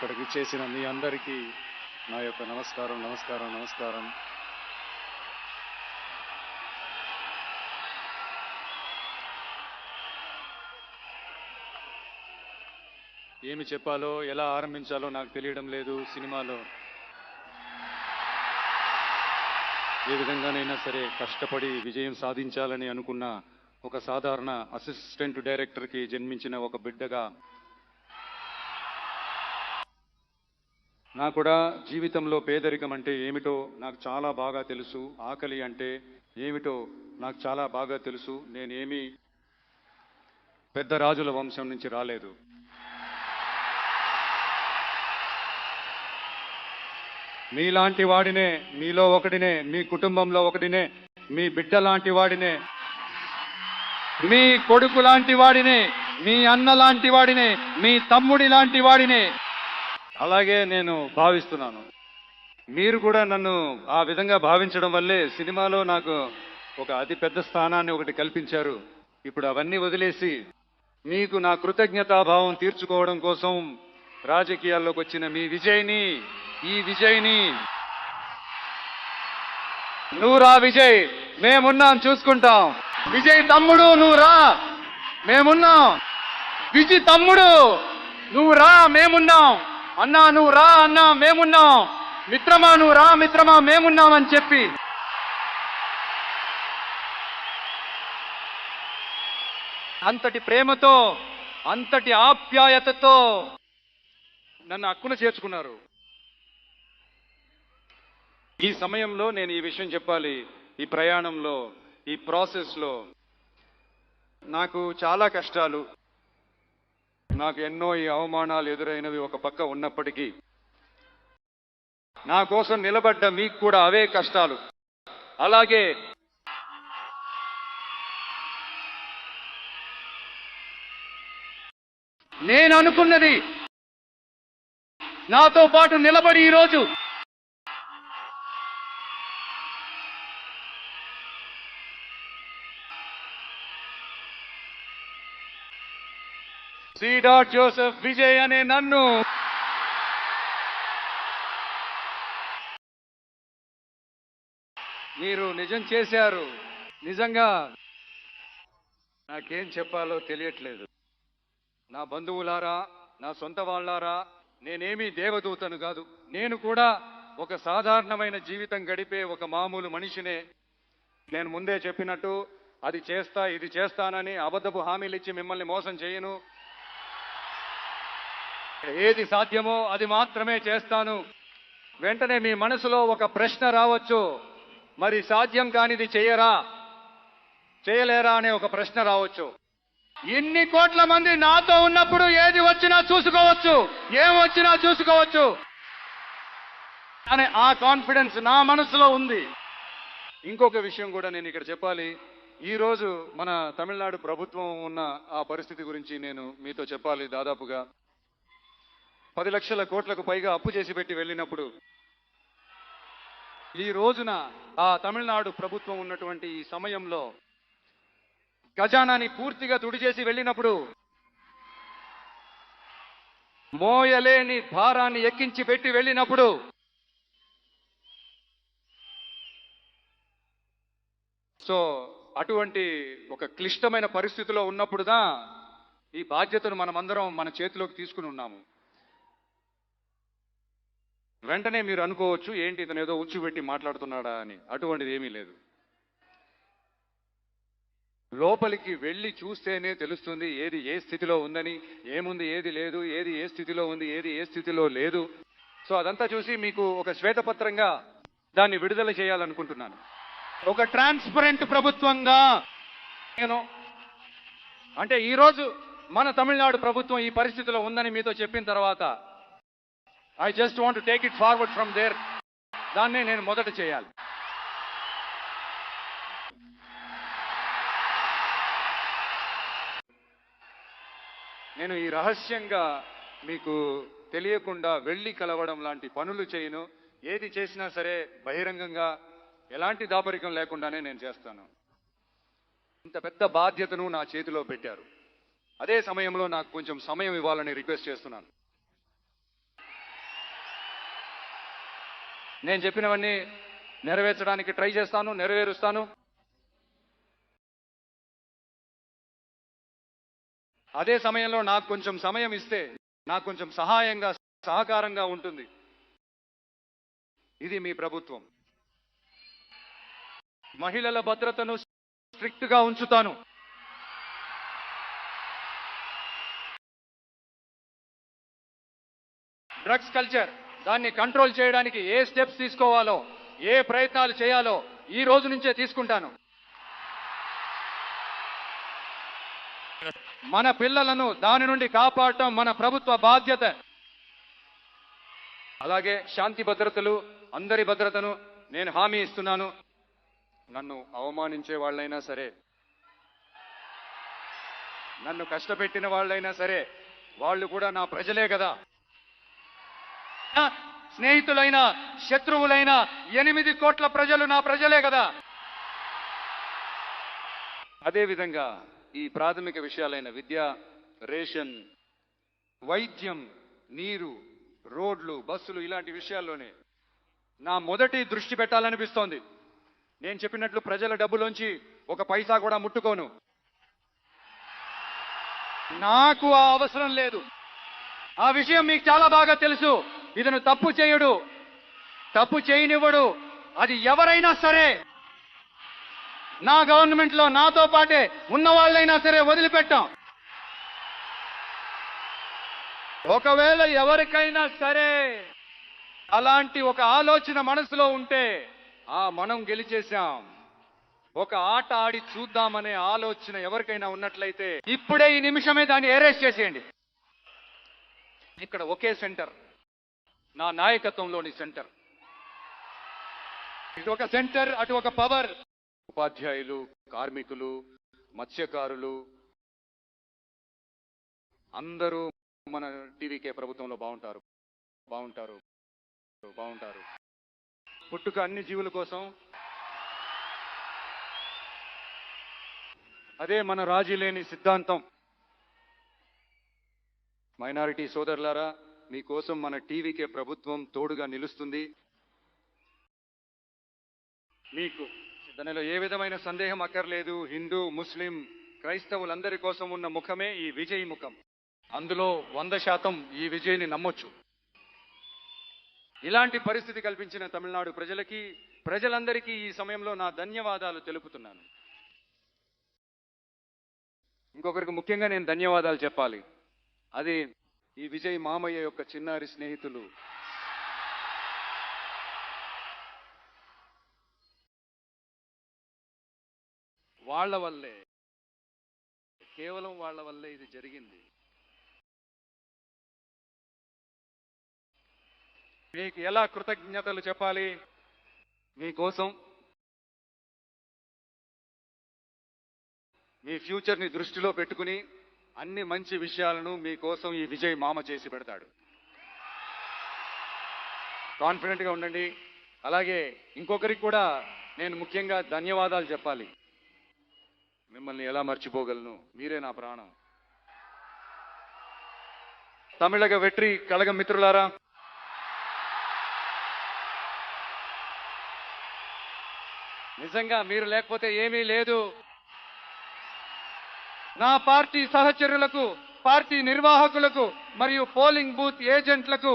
ఇక్కడికి చేసిన మీ అందరికీ నా యొక్క నమస్కారం నమస్కారం నమస్కారం. ఏమి చెప్పాలో ఎలా ఆరంభించాలో నాకు తెలియడం లేదు. సినిమాలో ఏ విధంగానైనా సరే కష్టపడి విజయం సాధించాలని అనుకున్న ఒక సాధారణ అసిస్టెంట్ డైరెక్టర్కి జన్మించిన ఒక బిడ్డగా నాకు కూడా జీవితంలో పేదరికం అంటే ఏమిటో నాకు చాలా బాగా తెలుసు. ఆకలి అంటే ఏమిటో నాకు చాలా బాగా తెలుసు. నేనేమి పెద్ద రాజుల వంశం నుంచి రాలేదు. మీలాంటి వాడినే, మీలో ఒకడినే, మీ కుటుంబంలో ఒకడినే, మీ బిడ్డ లాంటి వాడినే, మీ కొడుకు లాంటి వాడినే, మీ అన్న లాంటి వాడినే, మీ తమ్ముడి లాంటి వాడినే అలాగే నేను భావిస్తున్నాను. మీరు కూడా నన్ను ఆ విధంగా భావించడం వల్లే సినిమాలో నాకు ఒక అతి పెద్ద స్థానాన్ని ఒకటి కల్పించారు. ఇప్పుడు అవన్నీ వదిలేసి మీకు నా కృతజ్ఞతాభావం తీర్చుకోవడం కోసం రాజకీయాల్లోకి వచ్చిన మీ విజయ్ని, ఈ విజయ్ని, నువ్వు రా విజయ్, మేమున్నాం, చూసుకుంటాం. విజయ్ తమ్ముడు నువ్వు రా, మేమున్నాం. విజయ్ తమ్ముడు నువ్వు రా, మేమున్నాం. అన్నా నువ్వు రా, అన్నా మేమున్నాం. మిత్రమా నువ్వు రా, మిత్రమా మేమున్నాం అని చెప్పి అంతటి ప్రేమతో, అంతటి ఆప్యాయతతో నన్ను హక్కున చేర్చుకున్నారు. ఈ సమయంలో నేను ఈ విషయం చెప్పాలి. ఈ ప్రయాణంలో, ఈ ప్రాసెస్లో నాకు చాలా కష్టాలు, నాకు ఎన్నో ఈ అవమానాలు ఎదురైనవి ఒక పక్క ఉన్నప్పటికీ నా కోసం నిలబడ్డ మీకు కూడా అవే కష్టాలు. అలాగే నేను అనుకున్నది నాతో పాటు నిలబడి ఈరోజు సి. జోసెఫ్ విజయ్ అనే నన్ను మీరు నిజం చేశారు. నిజంగా నాకేం చెప్పాలో తెలియట్లేదు. నా బంధువులారా, నా సొంత వాళ్ళారా, నేనేమీ దేవదూతను కాదు. నేను కూడా ఒక సాధారణమైన జీవితం గడిపే ఒక మామూలు మనిషినే. నేను ముందే చెప్పినట్టు అది చేస్తా, ఇది చేస్తానని అబద్ధపు హామీలు ఇచ్చి మిమ్మల్ని మోసం చేయను. ఏది సాధ్యమో అది మాత్రమే చేస్తాను. వెంటనే మీ మనసులో ఒక ప్రశ్న రావచ్చు, మరి సాధ్యం కానిది చేయరా, చేయలేరా అనే ఒక ప్రశ్న రావచ్చు. ఇన్ని కోట్ల మంది నాతో ఉన్నప్పుడు ఏది వచ్చినా చూసుకోవచ్చు, ఏం వచ్చినా చూసుకోవచ్చు అనే ఆ కాన్ఫిడెన్స్ నా మనసులో ఉంది. ఇంకొక విషయం కూడా నేను ఇక్కడ చెప్పాలి. ఈరోజు మన తమిళనాడు ప్రభుత్వం ఉన్న ఆ పరిస్థితి గురించి నేను మీతో చెప్పాలి. దాదాపుగా 10 లక్షల కోట్లకు పైగా అప్పు చేసి పెట్టి వెళ్ళినప్పుడు, ఈ రోజున ఆ తమిళనాడు ప్రభుత్వం ఉన్నటువంటి ఈ సమయంలో ఖజానాని పూర్తిగా తుడిచేసి వెళ్ళినప్పుడు, మోయలేని భారాన్ని ఎక్కించి పెట్టి వెళ్ళినప్పుడు, సో అటువంటి ఒక క్లిష్టమైన పరిస్థితిలో ఉన్నప్పుడుదా ఈ బాధ్యతను మనమందరం మన చేతిలోకి తీసుకుని ఉన్నాము. వెంటనే మీరు అనుకోవచ్చు, ఏంటి ఇతను ఏదో ఉచ్చుపెట్టి మాట్లాడుతున్నాడా అని. అటువంటిది ఏమీ లేదు. లోపలికి వెళ్ళి చూస్తేనే తెలుస్తుంది ఏది ఏ స్థితిలో ఉందని, ఏముంది ఏది లేదు, ఏది ఏ స్థితిలో ఉంది, ఏది ఏ స్థితిలో లేదు. సో అదంతా చూసి మీకు ఒక శ్వేతపత్రంగా దాన్ని విడుదల చేయాలనుకుంటున్నాను. ఒక ట్రాన్స్పరెంట్ ప్రభుత్వంగా నేను అంటే ఈరోజు మన తమిళనాడు ప్రభుత్వం ఈ పరిస్థితిలో ఉందని మీతో చెప్పిన తర్వాత I just want to take it forward from there. దాన్నే నేను మొదట చేయాలి. నేను ఈ రహస్యంగా మీకు తెలియకుండా వెళ్ళి కలవడం లాంటి పనులు చేయను. ఏది చేసినా సరే బహిరంగంగా ఎలాంటి దాపరికం లేకుండానే నేను చేస్తాను. ఇంత పెద్ద బాధ్యతను నా చేతిలో పెట్టారు. అదే సమయంలో నాకు కొంచెం సమయం ఇవ్వాలని రిక్వెస్ట్ చేస్తున్నాను. నేను చెప్పినవన్నీ నెరవేర్చడానికి ట్రై చేస్తాను, నెరవేరుస్తాను. అదే సమయంలో నాకు కొంచెం సమయం ఇస్తే నాకు కొంచెం సహకారంగా ఉంటుంది. ఇది మీ ప్రభుత్వం. మహిళల భద్రతను స్ట్రిక్ట్ గా ఉంచుతాను. డ్రగ్స్ కల్చర్ దాన్ని కంట్రోల్ చేయడానికి ఏ స్టెప్స్ తీసుకోవాలో, ఏ ప్రయత్నాలు చేయాలో ఈ రోజు నుంచే తీసుకుంటాను. మన పిల్లలను దాని నుండి కాపాడటం మన ప్రభుత్వ బాధ్యత. అలాగే శాంతి భద్రతలు, అందరి భద్రతను నేను హామీ ఇస్తున్నాను. నన్ను అవమానించే వాళ్ళైనా సరే, నన్ను కష్టపెట్టిన వాళ్ళైనా సరే, వాళ్ళు కూడా నా ప్రజలే కదా. స్నేహితులైన శత్రువులైన 8 కోట్ల ప్రజలు నా ప్రజలే కదా. అదేవిధంగా ఈ ప్రాథమిక విషయాలైన విద్య, రేషన్, వైద్యం, నీరు, రోడ్లు, బస్సులు ఇలాంటి విషయాల్లోనే నా మొదటి దృష్టి పెట్టాలనిపిస్తోంది. నేను చెప్పినట్లు ప్రజల డబ్బులోంచి ఒక పైసా కూడా ముట్టుకోను. నాకు ఆ అవసరం లేదు. ఆ విషయం మీకు చాలా బాగా తెలుసు. ఇతను తప్పు చేయడు, తప్పు చేయనివ్వడు. అది ఎవరైనా సరే, నా గవర్నమెంట్ లో నాతో పాటే ఉన్న వాళ్ళైనా సరే వదిలిపెట్టాం. ఒకవేళ ఎవరికైనా సరే అలాంటి ఒక ఆలోచన మనసులో ఉంటే మనం గెలిచేశాం. ఒక ఆట ఆడి చూద్దామనే ఆలోచన ఎవరికైనా ఉన్నట్లయితే ఇప్పుడే ఈ నిమిషమే దాన్ని అరెస్ట్ చేసేయండి. ఇక్కడ ఒకే సెంటర్, నా నాయకత్వంలోని సెంటర్. ఇటు ఒక సెంటర్, అటు ఒక పవర్. ఉపాధ్యాయులు, కార్మికులు, మత్స్యకారులు అందరూ మన టీవీకే ప్రభుత్వంలో బాగుంటారు, బాగుంటారు, బాగుంటారు. పుట్టుక అన్ని జీవుల కోసం. అదే మన రాజీ లేని సిద్ధాంతం. మైనారిటీ సోదరులారా, మీకోసం మన టీవీకే ప్రభుత్వం తోడుగా నిలుస్తుంది. మీకు దానిలో ఏ విధమైన సందేహం అక్కర్లేదు. హిందూ, ముస్లిం, క్రైస్తవులందరి కోసం ఉన్న ముఖమే ఈ విజయ్ ముఖం. అందులో 100% ఈ విజయ్ని నమ్మొచ్చు. ఇలాంటి పరిస్థితి కల్పించిన తమిళనాడు ప్రజలకి, ప్రజలందరికీ ఈ సమయంలో నా ధన్యవాదాలు తెలుపుతున్నాను. ఇంకొకరికి ముఖ్యంగా నేను ధన్యవాదాలు చెప్పాలి. అది ఈ విజయ్ మామయ్య యొక్క చిన్నారి స్నేహితులు. వాళ్ళ వల్లే, కేవలం వాళ్ళ వల్లే ఇది జరిగింది. మీకు ఎలా కృతజ్ఞతలు చెప్పాలి? మీకోసం, మీ ఫ్యూచర్ని దృష్టిలో పెట్టుకుని అన్ని మంచి విషయాలను మీకోసం ఈ విజయ్ మామ చేసి పెడతాడు. కాన్ఫిడెంట్గా ఉండండి. అలాగే ఇంకొకరికి కూడా నేను ముఖ్యంగా ధన్యవాదాలు చెప్పాలి. మిమ్మల్ని ఎలా మర్చిపోగలను? మీరే నా ప్రాణం. తమిళగ వెట్రి కళగ మిత్రులారా, నిజంగా మీరు లేకపోతే ఏమీ లేదు. నా పార్టీ సహచరులకు, పార్టీ నిర్వాహకులకు మరియు పోలింగ్ బూత్ ఏజెంట్లకు,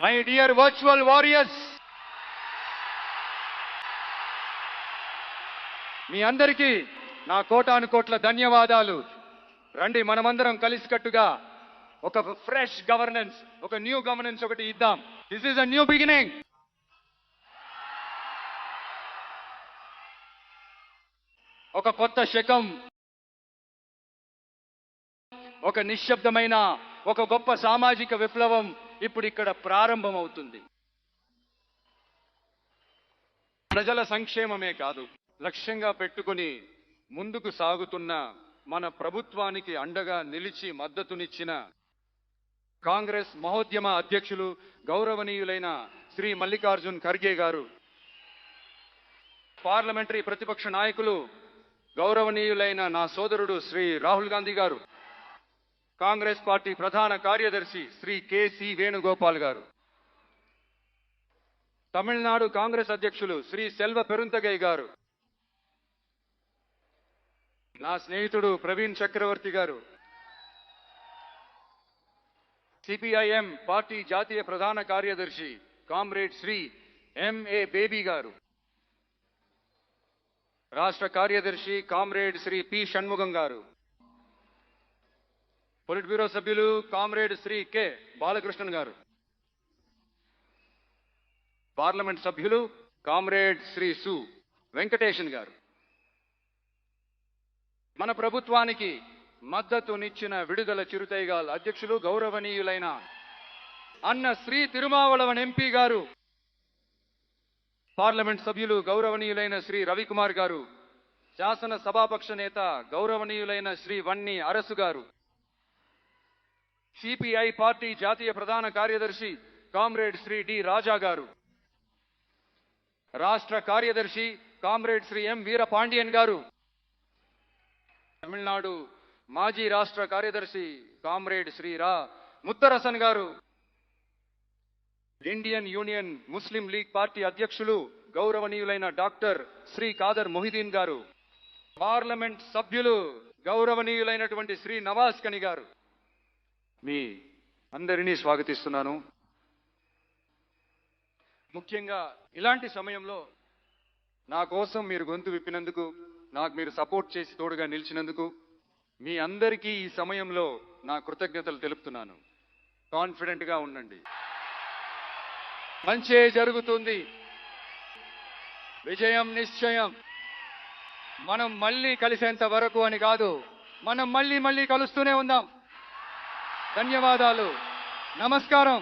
మై డియర్ వర్చువల్ వారియర్స్, మీ అందరికీ నా కోటాను కోట్ల ధన్యవాదాలు. రండి, మనమందరం కలిసికట్టుగా ఒక ఫ్రెష్ గవర్నెన్స్, ఒక న్యూ గవర్నెన్స్ ఒకటి ఇద్దాం. This is a new beginning. ఒక కొత్త శకం, ఒక నిశ్శబ్దమైన, ఒక గొప్ప సామాజిక విప్లవం ఇప్పుడు ఇక్కడ ప్రారంభమవుతుంది. ప్రజల సంక్షేమమే కాదు లక్ష్యంగా పెట్టుకుని ముందుకు సాగుతున్న మన ప్రభుత్వానికి అండగా నిలిచి మద్దతునిచ్చిన కాంగ్రెస్ మహోద్యమ అధ్యక్షులు గౌరవనీయులైన శ్రీ మల్లికార్జున్ ఖర్గే గారు, పార్లమెంటరీ ప్రతిపక్ష నాయకులు గౌరవనీయులైన నా సోదరుడు శ్రీ రాహుల్ గాంధీ గారు, కాంగ్రెస్ పార్టీ ప్రధాన కార్యదర్శి శ్రీ కెసి వేణుగోపాల్ గారు, తమిళనాడు కాంగ్రెస్ అధ్యక్షులు శ్రీ సెల్వ పెరుంతగై గారు, నా స్నేహితుడు ప్రవీణ్ చక్రవర్తి గారు, సిపిఐఎం పార్టీ జాతీయ ప్రధాన కార్యదర్శి కామ్రేడ్ శ్రీ ఎంఏ బేబీ గారు, రాష్ట్ర కార్యదర్శి కామ్రేడ్ శ్రీ పి షణ్ముగం గారు, పొలిట్ బ్యూరో సభ్యులు కామ్రేడ్ శ్రీ కె బాలకృష్ణన్ గారు, పార్లమెంట్ సభ్యులు కామ్రేడ్ శ్రీ సు వెంకటేశన్ గారు, మన ప్రభుత్వానికి మద్దతునిచ్చిన విడుదల చిరుతైగాల్ అధ్యక్షులు గౌరవనీయులైన అన్న శ్రీ తిరుమావళవన్ ఎంపీ గారు, పార్లమెంట్ సభ్యులు గౌరవనీయులైన శ్రీ రవికుమార్ గారు, శాసన సభాపక్ష నేత గౌరవనీయులైన శ్రీ వన్ని అరసు గారు, సిపిఐ పార్టీ జాతీయ ప్రధాన కార్యదర్శి కామ్రేడ్ శ్రీ డి రాజా గారు, రాష్ట్ర కార్యదర్శి కామ్రేడ్ శ్రీ ఎం వీరపాండియన్ గారు, తమిళనాడు మాజీ రాష్ట్ర కార్యదర్శి కామ్రేడ్ శ్రీ రా ముత్తరసన్ గారు, ఇండియన్ యూనియన్ ముస్లిం లీగ్ పార్టీ అధ్యక్షులు గౌరవనీయులైన డాక్టర్ శ్రీ ఖాదర్ మొహిదీన్ గారు, పార్లమెంట్ సభ్యులు గౌరవనీయులైనటువంటి శ్రీ నవాజ్ కని గారు, మీ అందరినీ స్వాగతిస్తున్నాను. ముఖ్యంగా ఇలాంటి సమయంలో నా కోసం మీరు గొంతు విప్పినందుకు, నాకు మీరు సపోర్ట్ చేసి తోడుగా నిలిచినందుకు మీ అందరికీ ఈ సమయంలో నా కృతజ్ఞతలు తెలుపుతున్నాను. కాన్ఫిడెంట్గా ఉండండి, మంచే జరుగుతుంది, విజయం నిశ్చయం. మనం మళ్ళీ కలిసేంత వరకు అని కాదు, మనం మళ్ళీ కలుస్తూనే ఉందాం. ధన్యవాదాలు, నమస్కారం.